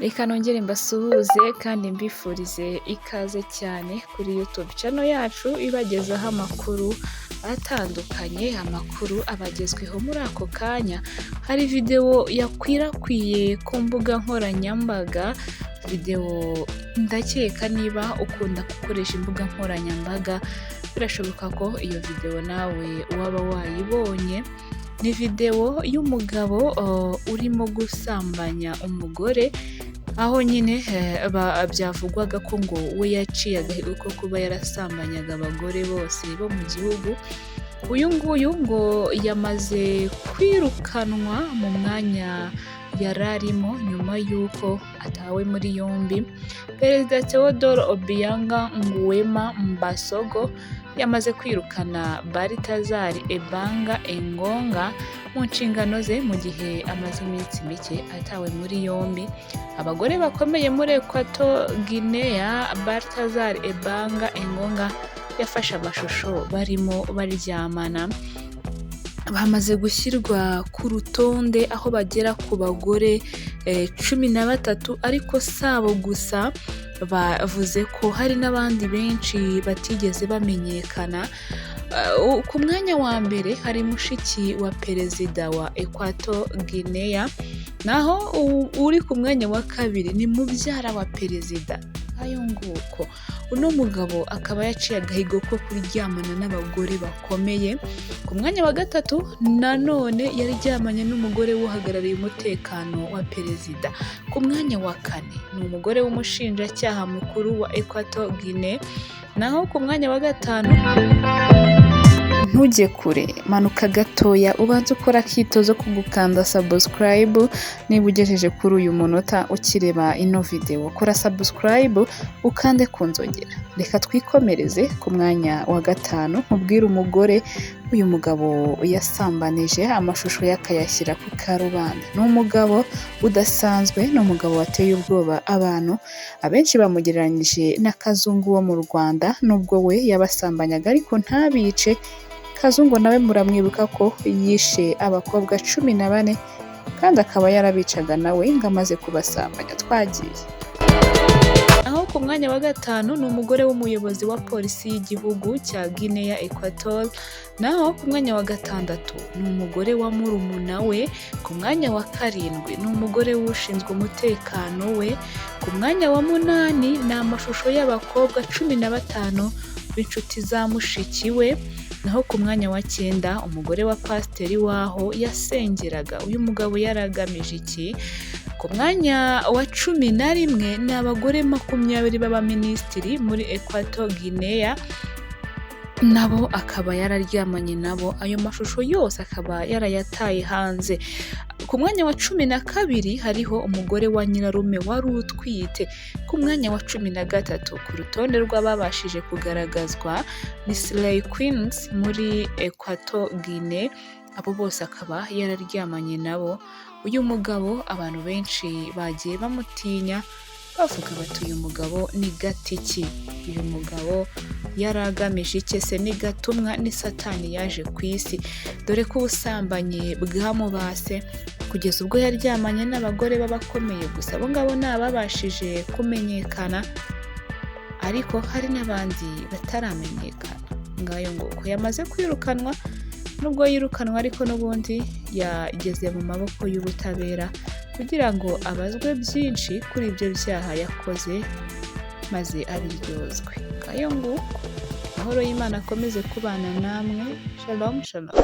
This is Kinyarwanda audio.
Reka nongere mbasuhuze kandi mbifurize ikaze cyane kuri YouTube channel yacu ibagezaho amakuru atandukanye, amakuru abagezweho muri ako kanya. Hari video yakwirakwiye ku mbuga nkoranyambaga, video ndakeka niba ukunda gukoresha imbuga nkoranyambaga birashoboka ko iyo video nawe waba wayibonye. Ni video y'umugabo urimo gusambanya umugore, aho nyine byavugwaga ko ngo we yaciye agahigo ko kuba yarasambanyaga abagore bose bo mu gihugu. Uyu nguyu ngo yamaze kwirukanwa mu mwanya yararimo nyuma y'uko atawe muri yombi. Perezida Theodore Obiang Nguema Mbasogo yamaze kwirukana Balthazar Ebanga Engonga mu nshingano ze mu gihe amaze iminsi mike atawe muri yombi. Abagore bakomeye muri Equatorial Guinea, Balthazar Ebanga Engonga yafashe amashusho barimo baryamana. Bamaze gushyirwa ku rutonde aho bagera ku bagore 13, ariko sabo gusa, bavuze ko hari n'abandi benshi batigeze bamenyekana. Ku mwanya wa mbere hari mushiki wa perezida wa Equatorial Guinea, naho uri ku mwanya wa kabiri ni mubyara wa perezida. Ayo nguko, uno mugabo akaba yaciye agahigo ko kuryamana n'abagore bakomeye. Ku mwanya wa gatatu nanone yaryamanye n'umugore uhagarariye umutekano wa perezida. Ku mwanya wa kane ni umugore w'umushinjacyaha mukuru wa Equatorial Guinea, naho ku mwanya wa gatanu, ntujye kure, manuka gatoya ubanza ukora akitozo ko gukanda subscribe niba ugejeje kuri uyu munota ukireba ino video. Kora subscribe ukande ku nzogera. Reka twikomereze ku mwanya wa gatanu. Mubwire umugore uyu mugabo yasambanije, amashusho yakayashyira ku karubanda. Ni umugabo udasanzwe, ni umugabo wateye ubwoba abantu. Abenshi bamugereranyije na Kazungu wo mu Rwanda, nubwo we yabasambanyaga ariko ntabice. Kazungu nawe muramwibuka ko yishe abakobwa 14 kandi akaba yarabicaga nawe ngo amaze kubasambanya. Twagiye. Aho ku mwanya wa gatanu ni umugore w'umuyobozi wa polisi y'igihugu cya Guinea Equatorial, naho ku mwanya wa gatandatu ni umugore wa murumuna we. Ku mwanya wa karindwi ni umugore ushinzwe umutekano we. Ku mwanya wa munani ni amashusho y'abakobwa 15 b'inshuti za mushiki we. Naho ku mwanya wa 9 umugore wa pasiteri waho yasengeraga. Uyu mugabo yaragamije iki? Ku mwanya wa 11 ni abagore 20 b'abaminisitiri muri Equatorial Guinea, nabo akaba yararyamanye nabo. Ayo mashusho yose akaba yarayataye hanze. Ku mwanya wa 12 hariho umugore wa nyirarume wari utwite. Ku mwanya wa 13 ku rutonde rw'ababashije kugaragazwa ni Slay Queens muri Equatorial Guinea. Abo bose akaba yararyamanye nabo. Uyu mugabo abantu benshi bagiye bamutinya, bavuga bati uyu mugabo ni gatiki, uyu mugabo yaragamije iki se? Ni gatumwa, ni satani yaje ku isi. Dore ko ubusambanyi bwamubase kugeza ubwo yaryamanye n'abagore b'abakomeye gusa. Abo ngabo ni ababashije kumenyekana, ariko hari n'abandi bataramenyekana. Ngayo nguko yamaze kwirukanwa. Nubwo yirukanwa ariko n'ubundi yageze mu maboko y'ubutabera kugira ngo abazwe byinshi kuri ibyo byaha yakoze maze abiryozwe. Ngayo nguko, amahoro y'Imana akomeze kubana namwe. Shalom shalom.